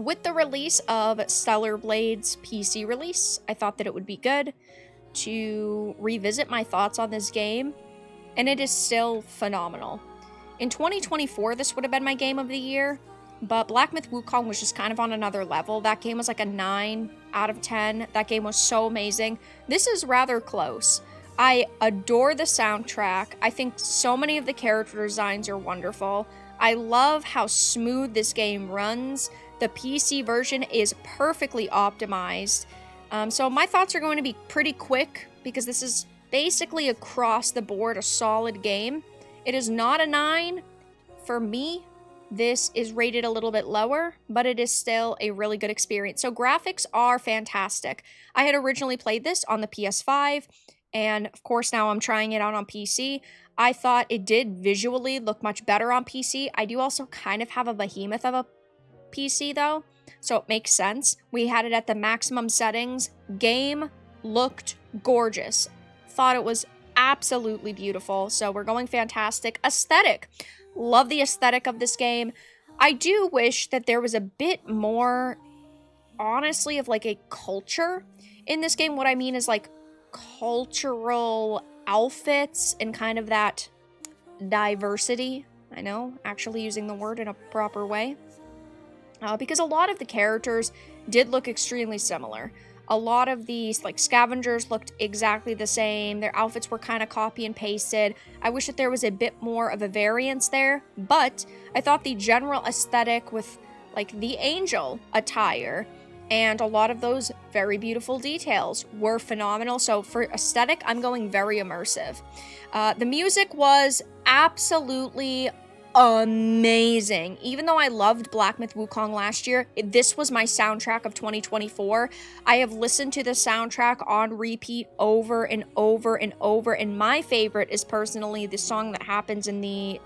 With the release of Stellar Blade's PC release, I thought that it would be good to revisit my thoughts on this game, and it is still phenomenal. In 2024, this would have been my game of the year, but Black Myth Wukong was just kind of on another level. That game was like a 9 out of 10. That game was so amazing. This is rather close. I adore the soundtrack. I think so many of the character designs are wonderful. I love how smooth this game runs. The PC version is perfectly optimized. So my thoughts are going to be pretty quick because this is basically across the board a solid game. It is not a 9. For me, this is rated a little bit lower, but it is still a really good experience. So graphics are fantastic. I had originally played this on the PS5, and of course now I'm trying it out on PC. I thought it did visually look much better on PC. I do also kind of have a behemoth of a PC though, so it makes sense. We had it at the maximum settings. Game looked gorgeous. Thought it was absolutely beautiful, so we're going fantastic. Aesthetic. Love the aesthetic of this game. I do wish that there was a bit more, honestly, of like a culture in this game. What I mean is like cultural outfits and kind of that diversity. I know, actually using the word in a proper way. Because a lot of the characters did look extremely similar. A lot of these, like, scavengers looked exactly the same. Their outfits were kind of copy and pasted. I wish that there was a bit more of a variance there, but I thought the general aesthetic with, like, the angel attire and a lot of those very beautiful details were phenomenal. So for aesthetic, I'm going very immersive. The music was absolutely amazing. Even though I loved Black Myth Wukong last year, this was my soundtrack of 2024. I have listened to the soundtrack on repeat over and over and over, and my favorite is personally the song that happens in the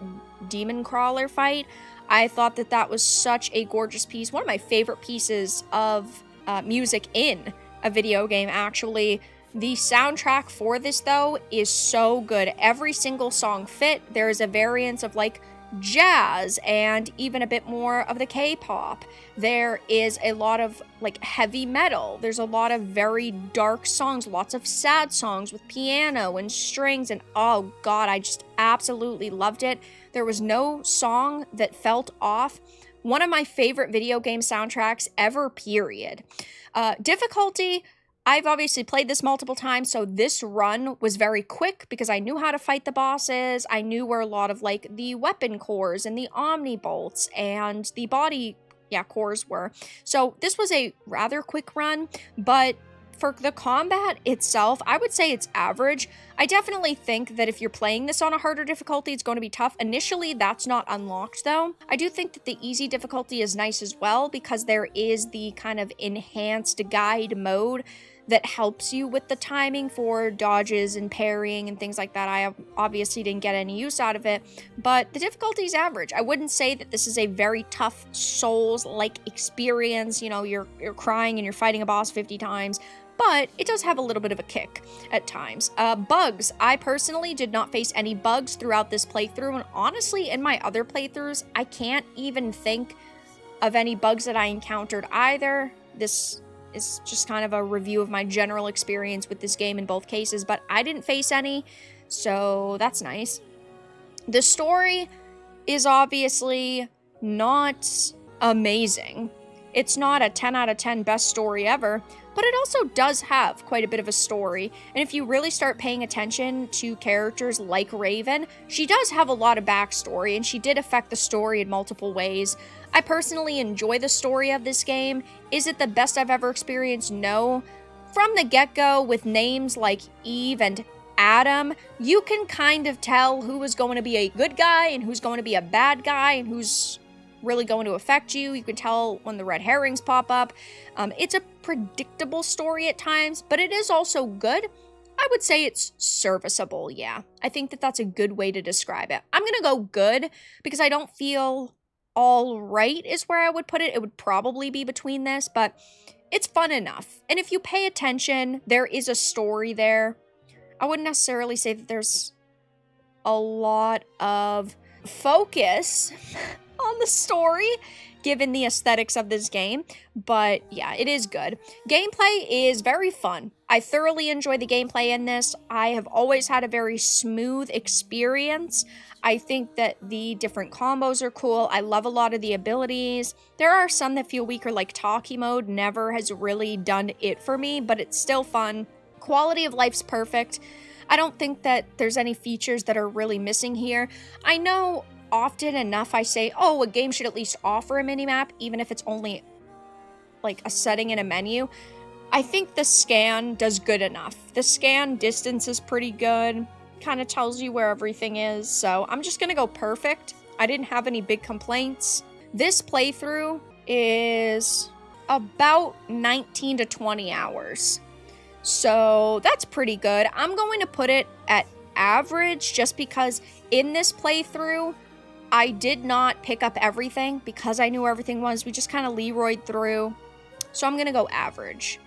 demon crawler fight. I thought that that was such a gorgeous piece. One of my favorite pieces of music in a video game, actually. The soundtrack for this, though, is so good. Every single song fit. There is a variance of, like, jazz and even a bit more of the K-pop. There is a lot of like heavy metal. There's a lot of very dark songs, lots of sad songs with piano and strings, and oh god, I just absolutely loved it. There was no song that felt off. One of my favorite video game soundtracks ever, period. Difficulty, I've obviously played this multiple times, so this run was very quick because I knew how to fight the bosses. I knew where a lot of, like, the weapon cores and the omnibolts and the body, cores were. So this was a rather quick run, but for the combat itself, I would say it's average. I definitely think that if you're playing this on a harder difficulty, it's going to be tough. Initially, that's not unlocked, though. I do think that the easy difficulty is nice as well because there is the kind of enhanced guide mode that helps you with the timing for dodges and parrying and things like that. I obviously didn't get any use out of it, but the difficulty is average. I wouldn't say that this is a very tough Souls-like experience. You know, you're crying and you're fighting a boss 50 times, but it does have a little bit of a kick at times. Bugs. I personally did not face any bugs throughout this playthrough, and honestly, in my other playthroughs, I can't even think of any bugs that I encountered either. This is just kind of a review of my general experience with this game in both cases, but I didn't face any, so that's nice. The story is obviously not amazing. It's not a 10 out of 10 best story ever, but it also does have quite a bit of a story, and if you really start paying attention to characters like Raven, she does have a lot of backstory, and she did affect the story in multiple ways. I personally enjoy the story of this game. Is it the best I've ever experienced? No. From the get-go, with names like Eve and Adam, you can kind of tell who is going to be a good guy and who's going to be a bad guy and who's really going to affect you. You can tell when the red herrings pop up. It's a predictable story at times, but it is also good. I would say it's serviceable, yeah. I think that that's a good way to describe it. I'm gonna go good because I don't feel all right is where I would put it. It would probably be between this, but it's fun enough. And if you pay attention, there is a story there. I wouldn't necessarily say that there's a lot of focus on the story. given the aesthetics of this game, but yeah, it is good. Gameplay is very fun. I thoroughly enjoy the gameplay in this. I have always had a very smooth experience. I think that the different combos are cool. I love a lot of the abilities. There are some that feel weaker, like talkie mode never has really done it for me, but it's still fun. Quality of life's perfect. I don't think that there's any features that are really missing here. I know often enough I say, oh, a game should at least offer a minimap, even if it's only like a setting in a menu. I think the scan does good enough. The scan distance is pretty good, kind of tells you where everything is, so I'm just gonna go perfect. I didn't have any big complaints. This playthrough is about 19 to 20 hours, so that's pretty good. I'm going to put it at average just because in this playthrough, I did not pick up everything because I knew where everything was. We just kind of Leroyed through, so I'm gonna go average.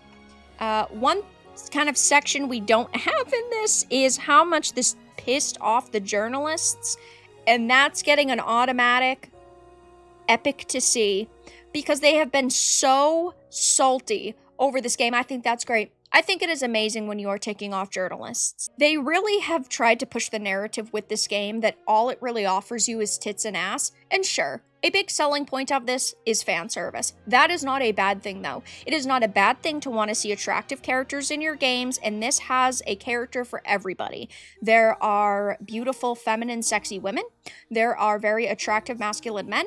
One kind of section we don't have in this is how much this pissed off the journalists, and that's getting an automatic epic to see because they have been so salty over this game. I think that's great. I think it is amazing when you are taking off journalists. They really have tried to push the narrative with this game that all it really offers you is tits and ass, and sure, a big selling point of this is fan service. That is not a bad thing though. It is not a bad thing to want to see attractive characters in your games, and this has a character for everybody. There are beautiful, feminine, sexy women. There are very attractive, masculine men,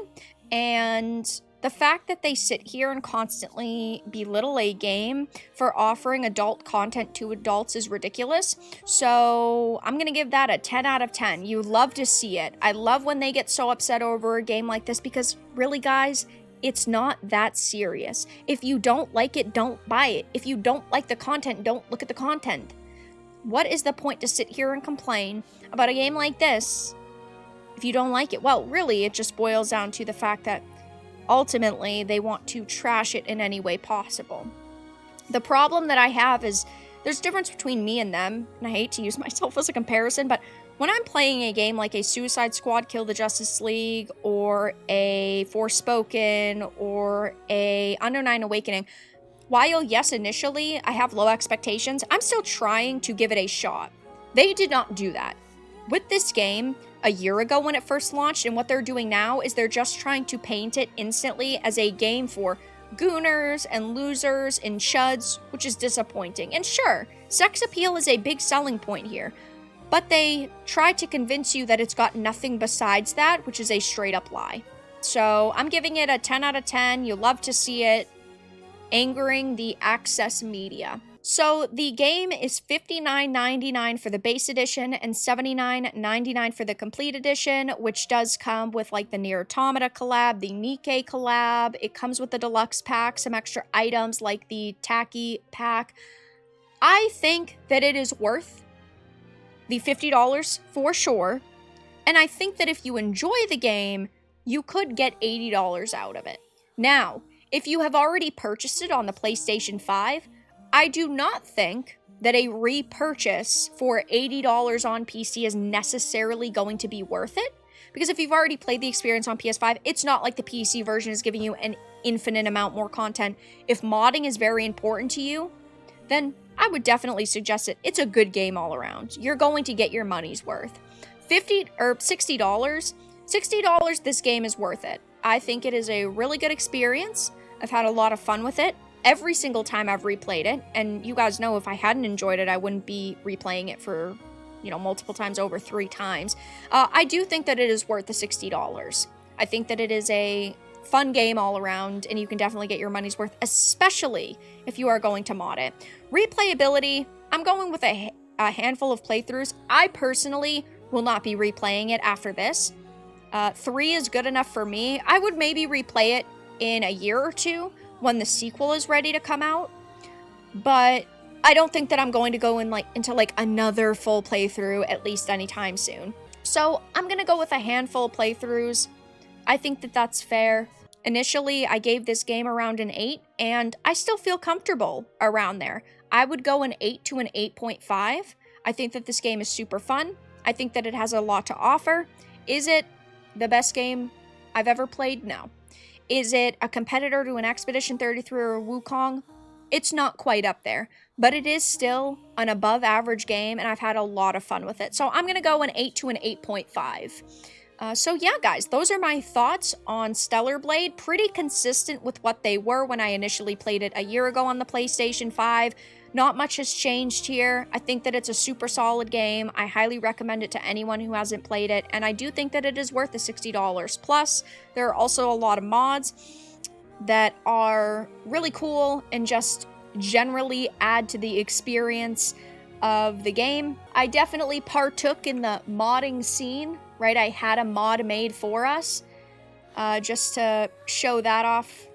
and the fact that they sit here and constantly belittle a game for offering adult content to adults is ridiculous. So I'm going to give that a 10 out of 10. You love to see it. I love when they get so upset over a game like this because really, guys, it's not that serious. If you don't like it, don't buy it. If you don't like the content, don't look at the content. What is the point to sit here and complain about a game like this if you don't like it? Well, really, it just boils down to the fact that ultimately, they want to trash it in any way possible. The problem that I have is there's a difference between me and them, and I hate to use myself as a comparison, but when I'm playing a game like a Suicide Squad Kill the Justice League, or a Forspoken, or a Undying Awakening, while yes, initially I have low expectations, I'm still trying to give it a shot. They did not do that. With this game, a year ago when it first launched, and what they're doing now is they're just trying to paint it instantly as a game for gooners and losers and chuds, which is disappointing. And sure, sex appeal is a big selling point here, but they try to convince you that it's got nothing besides that, which is a straight up lie. So I'm giving it a 10 out of 10. You love to see it. Angering the access media. So the game is $59.99 for the base edition and $79.99 for the complete edition, which does come with like the Nier Automata collab, the Nikke collab. It comes with the deluxe pack, some extra items like the Tacky pack. I think that it is worth the $50 for sure, and I think that if you enjoy the game, you could get $80 out of it. Now, if you have already purchased it on the PlayStation 5, I do not think that a repurchase for $80 on PC is necessarily going to be worth it. Because if you've already played the experience on PS5, it's not like the PC version is giving you an infinite amount more content. If modding is very important to you, then I would definitely suggest it. It's a good game all around. You're going to get your money's worth. $60, this game is worth it. I think it is a really good experience. I've had a lot of fun with it every single time I've replayed it, and you guys know if I hadn't enjoyed it, I wouldn't be replaying it for, multiple times over 3 times. I do think that it is worth the $60. I think that it is a fun game all around, and you can definitely get your money's worth, especially if you are going to mod it. Replayability, I'm going with a handful of playthroughs. I personally will not be replaying it after this. 3 is good enough for me. I would maybe replay it in a year or two when the sequel is ready to come out, but I don't think that I'm going to go into another full playthrough at least anytime soon. So I'm gonna go with a handful of playthroughs. I think that that's fair. Initially, I gave this game around an 8, and I still feel comfortable around there. I would go an 8 to an 8.5. I think that this game is super fun. I think that it has a lot to offer. Is it the best game I've ever played? No. Is it a competitor to an Expedition 33 or a Wukong? It's not quite up there, but it is still an above average game, and I've had a lot of fun with it. So I'm going to go an 8 to an 8.5. So yeah, guys, those are my thoughts on Stellar Blade. Pretty consistent with what they were when I initially played it a year ago on the PlayStation 5. Not much has changed here. I think that it's a super solid game. I highly recommend it to anyone who hasn't played it, and I do think that it is worth the $60. Plus, there are also a lot of mods that are really cool and just generally add to the experience of the game. I definitely partook in the modding scene, right? I had a mod made for us, just to show that off.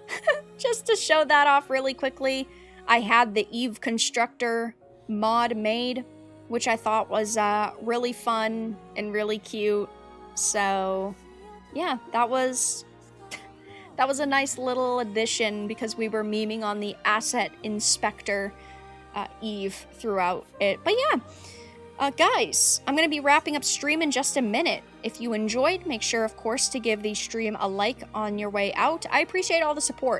Just to show that off really quickly. I had the Eve Constructor mod made, which I thought was really fun and really cute. So yeah, that was a nice little addition because we were memeing on the Asset Inspector Eve throughout it. But yeah, guys, I'm going to be wrapping up stream in just a minute. If you enjoyed, make sure, of course, to give the stream a like on your way out. I appreciate all the support.